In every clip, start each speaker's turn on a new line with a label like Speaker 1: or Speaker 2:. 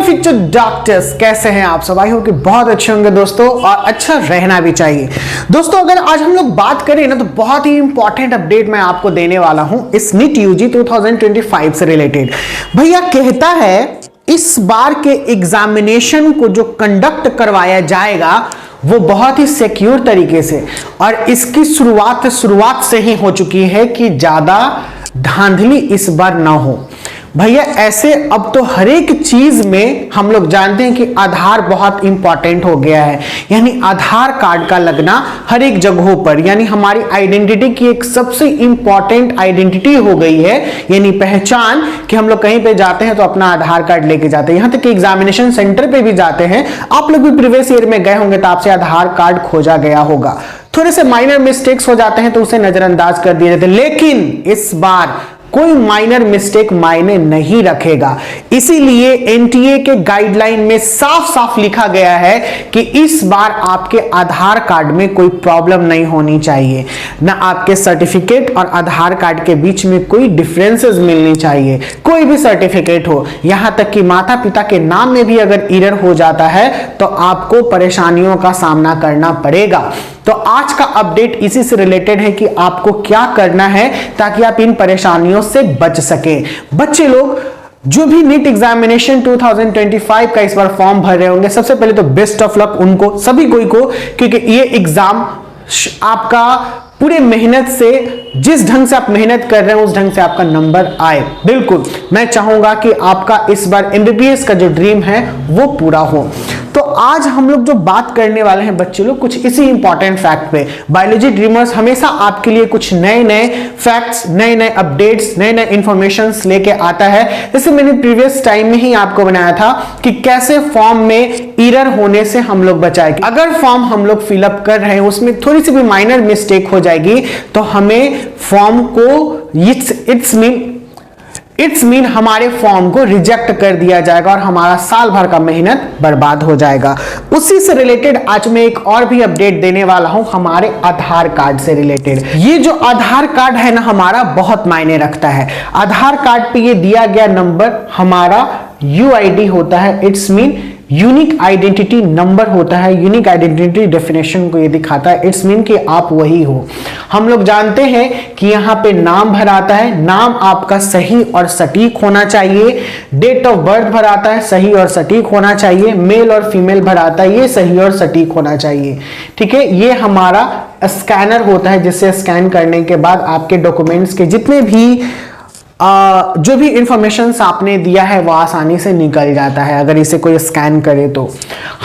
Speaker 1: Future doctors, कैसे हैं आप सब? आई हो कि बहुत अच्छे होंगे दोस्तों, और अच्छा रहना भी चाहिए दोस्तों। अगर आज हम लोग बात करें ना, तो बहुत ही इंपॉर्टेंट अपडेट मैं आपको देने वाला हूं इस नीट यूजी 2025 से रिलेटेड। भैया कहता है इस बार के एग्जामिनेशन को जो कंडक्ट करवाया जाएगा वो बहुत ही सिक्योर तरीके से, और इसकी शुरुआत से ही हो चुकी है कि ज्यादा धांधली इस बार ना हो। भैया ऐसे अब तो हर एक चीज में हम लोग जानते हैं कि आधार बहुत इंपॉर्टेंट हो गया है, यानी आधार कार्ड का लगना हर एक जगहों पर, यानी हमारी आइडेंटिटी की एक सबसे इंपॉर्टेंट आइडेंटिटी हो गई है, यानी पहचान, कि हम लोग कहीं पे जाते हैं तो अपना आधार कार्ड लेके जाते हैं। यहां तक कि एग्जामिनेशन सेंटर पे भी जाते हैं, आप लोग भी प्रीवियस ईयर में गए होंगे तो आपसे आधार कार्ड खोजा गया होगा। थोड़े से माइनर मिस्टेक्स हो जाते हैं तो उसे नजरअंदाज कर दिए जाते हैं, लेकिन इस बार कोई माइनर मिस्टेक मायने नहीं रखेगा। इसीलिए एनटीए के गाइडलाइन में साफ साफ लिखा गया है कि इस बार आपके आधार कार्ड में कोई प्रॉब्लम नहीं होनी चाहिए, ना आपके सर्टिफिकेट और आधार कार्ड के बीच में कोई डिफरेंसेस मिलनी चाहिए। कोई भी सर्टिफिकेट हो, यहां तक कि माता पिता के नाम में भी अगर एरर हो जाता है तो आपको परेशानियों का सामना करना पड़ेगा। तो आज का अपडेट इसी से रिलेटेड है कि आपको क्या करना है ताकि आप इन परेशानियों से बच सकें। बच्चे लोग जो भी नीट एग्जामिनेशन 2025 का इस बार फॉर्म भर रहे होंगे, सबसे पहले तो बेस्ट ऑफ लक उनको, सभी कोई को, क्योंकि ये एग्जाम आपका पूरे मेहनत से, जिस ढंग से आप मेहनत कर रहे हैं उस ढंग से आपका नंबर आए। बिल्कुल मैं चाहूंगा कि आपका इस बार एमबीबीएस का जो ड्रीम है वो पूरा हो। तो आज हम लोग जो बात करने वाले हैं बच्चे लोग, कुछ इसी इंपॉर्टेंट फैक्ट पे। बायोलॉजी ड्रीमर्स हमेशा आपके लिए कुछ नए नए फैक्ट्स, नए नए अपडेट्स, नए नए इंफॉर्मेशंस लेके आता है। जैसे मैंने प्रीवियस टाइम में ही आपको बनाया था कि कैसे फॉर्म में एरर होने से हम लोग बचाएंगे। अगर फॉर्म हम लोग फिलअप कर रहे हैं उसमें थोड़ी सी भी माइनर मिस्टेक हो जाएगी तो हमें फॉर्म को इट्स मीन हमारे फॉर्म को रिजेक्ट कर दिया जाएगा और हमारा साल भर का मेहनत बर्बाद हो जाएगा। उसी से रिलेटेड आज मैं एक और भी अपडेट देने वाला हूं हमारे आधार कार्ड से रिलेटेड। ये जो आधार कार्ड है ना हमारा, बहुत मायने रखता है। आधार कार्ड पे ये दिया गया नंबर हमारा यूआईडी होता है, it's mean unique identity number होता है। यूनिक आइडेंटिटी डेफिनेशन को ये दिखाता है, इट्स मीन कि आप वही हो। हम लोग जानते हैं कि यहाँ पे नाम भर आता है, नाम आपका सही और सटीक होना चाहिए। डेट ऑफ बर्थ भर आता है, सही और सटीक होना चाहिए। मेल और फीमेल भर आता है, ये सही और सटीक होना चाहिए। ठीक है, ये हमारा स्कैनर होता है, जिससे स्कैन करने के बाद आपके डॉक्यूमेंट्स के जितने भी जो भी इंफॉर्मेशन आपने दिया है वो आसानी से निकल जाता है अगर इसे कोई स्कैन करे तो।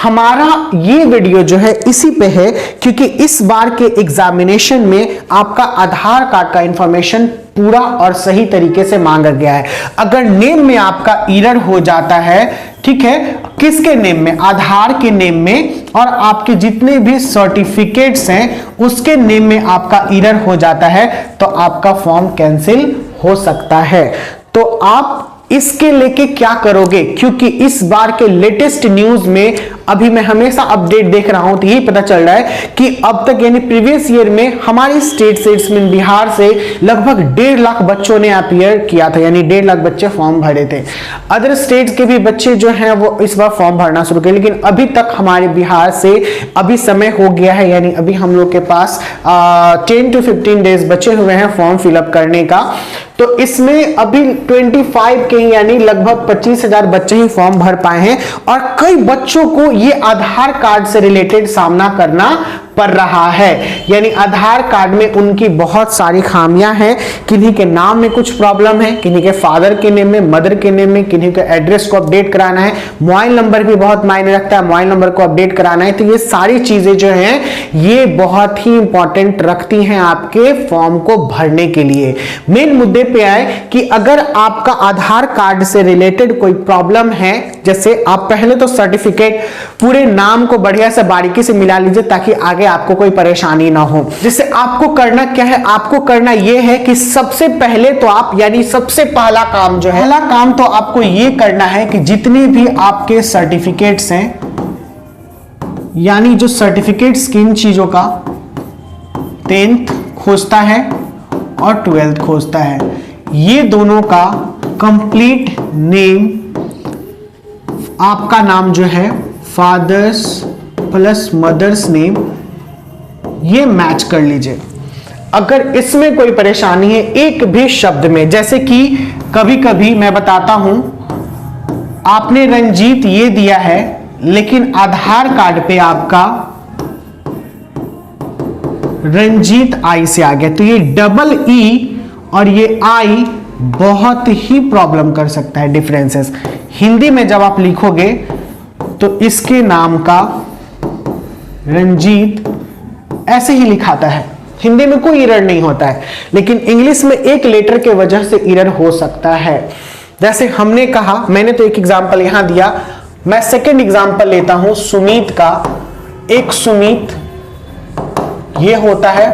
Speaker 1: हमारा ये वीडियो जो है इसी पे है, क्योंकि इस बार के एग्जामिनेशन में आपका आधार कार्ड का इंफॉर्मेशन पूरा और सही तरीके से मांगा गया है। अगर नेम में आपका एरर हो जाता है, ठीक है, किसके नेम में? आधार के नेम में, और आपके जितने भी सर्टिफिकेट्स हैं उसके नेम में आपका एरर हो जाता है तो आपका फॉर्म कैंसिल हो सकता है। तो आप इसके लेके क्या करोगे? क्योंकि इस बार के लेटेस्ट न्यूज में अभी मैं हमेशा अपडेट देख रहा हूं तो यही पता चल रहा है कि अब तक, यानी प्रीवियस ईयर में हमारे स्टेट से, इसमें बिहार से लगभग 1.5 लाख बच्चों ने अपीयर किया था, यानी 1.5 लाख बच्चे फॉर्म भरे थे। अदर स्टेट्स के भी बच्चे जो हैं वो इस बार फॉर्म भरना शुरू किए, लेकिन अभी तक हमारे बिहार से अभी समय हो गया है, यानी अभी हम लोग के पास 10 to 15 डेज बचे हुए हैं फॉर्म फिलअप करने का। तो इसमें अभी 25 के यानी लगभग 25,000 बच्चे ही फॉर्म भर पाए हैं, और कई बच्चों को ये आधार कार्ड से रिलेटेड सामना करना पड़ रहा है। यानी आधार कार्ड में उनकी बहुत सारी खामियां हैं, किन्हीं के नाम में कुछ प्रॉब्लम है, किन्हीं के फादर के नेम में, मदर के नेम में, किन्हीं के एड्रेस को अपडेट कराना है, मोबाइल नंबर भी बहुत मायने रखता है, मोबाइल नंबर को अपडेट कराना है। तो ये सारी चीजें जो हैं ये बहुत ही इंपॉर्टेंट रखती हैं आपके फॉर्म को भरने के लिए। मेन मुद्दे पे आए कि अगर आपका आधार कार्ड से रिलेटेड कोई प्रॉब्लम है, जैसे आप पहले तो सर्टिफिकेट पूरे नाम को बढ़िया से बारीकी से मिला लीजिए ताकि आगे आपको कोई परेशानी ना हो। जैसे आपको करना क्या है, आपको करना यह है कि सबसे पहले तो आप, यानी सबसे पहला काम जो है, पहला काम तो आपको यह करना है कि जितने भी आपके सर्टिफिकेट्स हैं, यानी जो सर्टिफिकेट्स किन चीजों का, 10th खोजता है और 12th खोजता है, ये दोनों का कंप्लीट नेम आपका नाम जो है फादर्स प्लस मदर्स नेम, ये मैच कर लीजिए। अगर इसमें कोई परेशानी है एक भी शब्द में, जैसे कि कभी कभी मैं बताता हूं, आपने रंजीत ये दिया है लेकिन आधार कार्ड पे आपका रंजीत आई से आ गया, तो ये डबल ई और ये आई बहुत ही प्रॉब्लम कर सकता है। डिफरेंसेस हिंदी में जब आप लिखोगे तो इसके नाम का रंजीत ऐसे ही लिखाता है, हिंदी में कोई एरर नहीं होता है, लेकिन इंग्लिश में एक लेटर के वजह से एरर हो सकता है। जैसे हमने कहा, मैंने तो एक एग्जांपल यहां दिया, मैं सेकंड एग्जांपल लेता हूं सुमित का। एक सुमित ये होता है,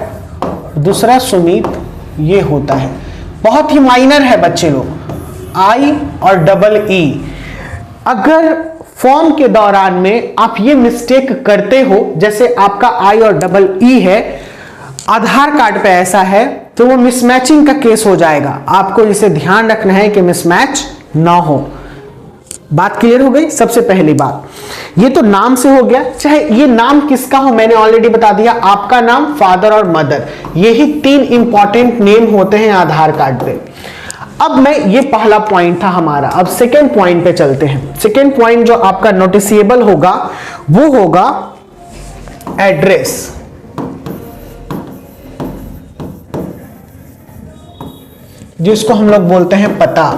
Speaker 1: दूसरा सुमित ये होता है, बहुत ही माइनर है बच्चे लोग, आई और डबल ई। अगर फॉर्म के दौरान में आप ये मिस्टेक करते हो, जैसे आपका आई और डबल ई है, आधार कार्ड पे ऐसा है, तो वो मिसमैचिंग का केस हो जाएगा। आपको इसे ध्यान रखना है कि मिसमैच ना हो। बात क्लियर हो गई? सबसे पहली बात ये तो नाम से हो गया, चाहे ये नाम किसका हो मैंने ऑलरेडी बता दिया, आपका नाम, फादर और मदर, यही 3 इंपॉर्टेंट नेम होते हैं आधार कार्ड पे। अब मैं, ये पहला पॉइंट था हमारा, अब सेकेंड पॉइंट पे चलते हैं। सेकेंड पॉइंट जो आपका नोटिसेबल होगा वो होगा एड्रेस। जिसको हम लोग बोलते हैं पता।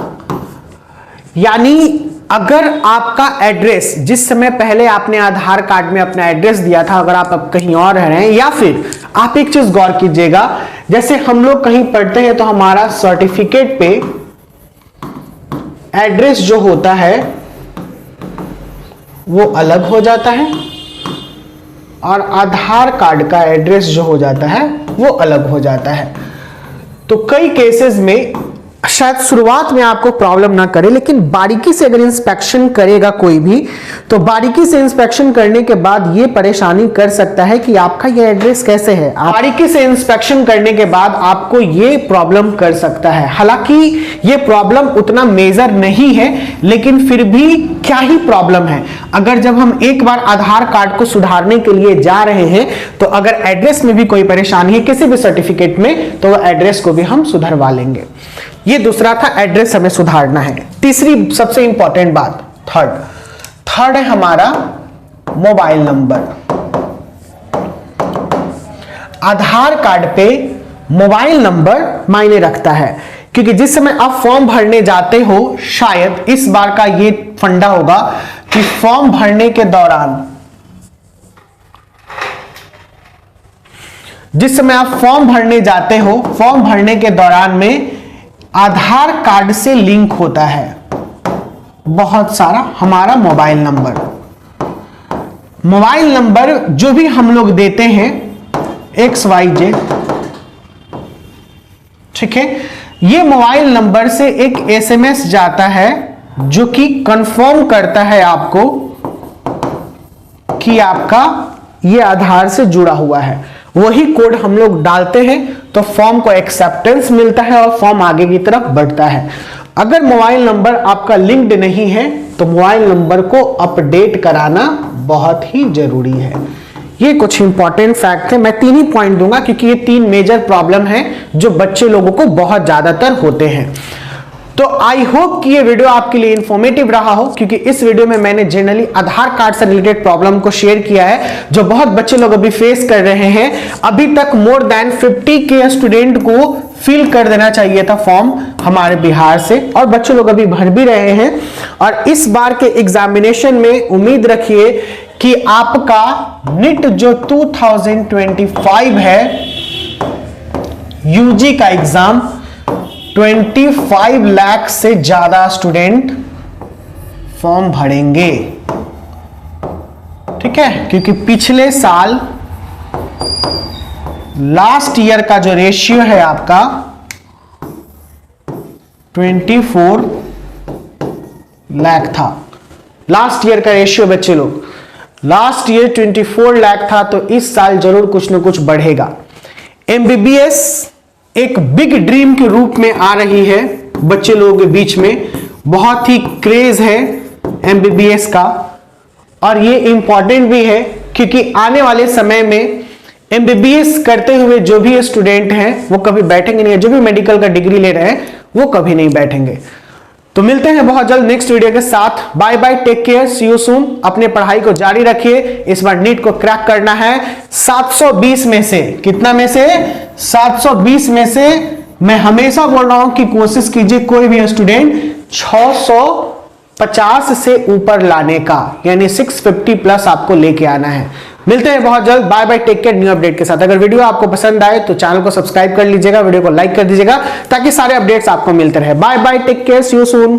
Speaker 1: यानी अगर आपका एड्रेस, जिस समय पहले आपने आधार कार्ड में अपना एड्रेस दिया था, अगर आप अब कहीं और रह रहे हैं, या फिर आप एक चीज गौर कीजिएगा, जैसे हम लोग कहीं पढ़ते हैं तो हमारा सर्टिफिकेट पे एड्रेस जो होता है वो अलग हो जाता है और आधार कार्ड का एड्रेस जो हो जाता है वो अलग हो जाता है। तो कई केसेस में शायद शुरुआत में आपको प्रॉब्लम ना करे, लेकिन बारीकी से अगर इंस्पेक्शन करेगा कोई भी, तो बारीकी से इंस्पेक्शन करने के बाद ये परेशानी कर सकता है कि आपका ये एड्रेस कैसे है। बारीकी से इंस्पेक्शन करने के बाद आपको ये प्रॉब्लम कर सकता है। हालांकि ये प्रॉब्लम उतना मेजर नहीं है, लेकिन फिर भी क्या ही प्रॉब्लम है। अगर जब हम एक बार आधार कार्ड को सुधारने के लिए जा रहे हैं, तो अगर एड्रेस में भी कोई परेशानी है किसी भी सर्टिफिकेट में, तो एड्रेस को भी हम सुधरवा लेंगे। ये दूसरा था, एड्रेस हमें सुधारना है। तीसरी सबसे इंपॉर्टेंट बात, थर्ड है हमारा मोबाइल नंबर। आधार कार्ड पे मोबाइल नंबर मायने रखता है, क्योंकि जिस समय आप फॉर्म भरने जाते हो, शायद इस बार का ये फंडा होगा कि फॉर्म भरने के दौरान, जिस समय आप फॉर्म भरने जाते हो, फॉर्म भरने के दौरान में आधार कार्ड से लिंक होता है बहुत सारा हमारा मोबाइल नंबर। मोबाइल नंबर जो भी हम लोग देते हैं XYZ, ठीक है, ये मोबाइल नंबर से एक SMS जाता है जो कि कंफर्म करता है आपको कि आपका ये आधार से जुड़ा हुआ है। वही कोड हम लोग डालते हैं तो फॉर्म को एक्सेप्टेंस मिलता है और फॉर्म आगे की तरफ बढ़ता है। अगर मोबाइल नंबर आपका लिंक्ड नहीं है तो मोबाइल नंबर को अपडेट कराना बहुत ही जरूरी है। ये कुछ इंपॉर्टेंट फैक्ट है, मैं 3 ही पॉइंट दूंगा क्योंकि ये 3 मेजर प्रॉब्लम है जो बच्चे लोगों को बहुत ज्यादातर होते हैं। तो आई होप कि ये वीडियो आपके लिए इंफॉर्मेटिव रहा हो, क्योंकि इस वीडियो में मैंने जनरली आधार कार्ड से रिलेटेड प्रॉब्लम को शेयर किया है जो बहुत बच्चे लोग अभी फेस कर रहे हैं। अभी तक मोर देन 50 के स्टूडेंट को फिल कर देना चाहिए था फॉर्म हमारे बिहार से, और बच्चे लोग अभी भर भी रहे हैं। और इस बार के एग्जामिनेशन में उम्मीद रखिए कि आपका नीट जो 2025 है यूजी का एग्जाम, 25 लाख से ज्यादा स्टूडेंट फॉर्म भरेंगे, ठीक है, क्योंकि पिछले साल लास्ट ईयर का जो रेशियो है आपका 24 लाख था। लास्ट ईयर का रेशियो बच्चे लोग, लास्ट ईयर 24 लाख था, तो इस साल जरूर कुछ ना कुछ बढ़ेगा। MBBS एक बिग ड्रीम के रूप में आ रही है बच्चे लोगों के बीच में, बहुत ही क्रेज है एमबीबीएस का। और ये इंपॉर्टेंट भी है क्योंकि आने वाले समय में एमबीबीएस करते हुए जो भी स्टूडेंट हैं वो कभी बैठेंगे नहीं, जो भी मेडिकल का डिग्री ले रहे हैं वो कभी नहीं बैठेंगे। तो मिलते हैं बहुत जल्द नेक्स्ट वीडियो के साथ। Bye bye, take care, see you soon. अपने पढ़ाई को जारी रखिए, इस बार नीट को क्रैक करना है। 720 में से कितना में से 720 में से मैं हमेशा बोल रहा हूं कि कोशिश कीजिए कोई भी स्टूडेंट 650 से ऊपर लाने का, यानी 650 प्लस आपको लेके आना है। मिलते हैं बहुत जल्द। Bye bye, take care, new update के साथ। अगर वीडियो आपको पसंद आए तो चैनल को सब्सक्राइब कर लीजिएगा, वीडियो को लाइक कर दीजिएगा ताकि सारे अपडेट्स आपको मिलते रहे। Bye bye, take care, see you soon.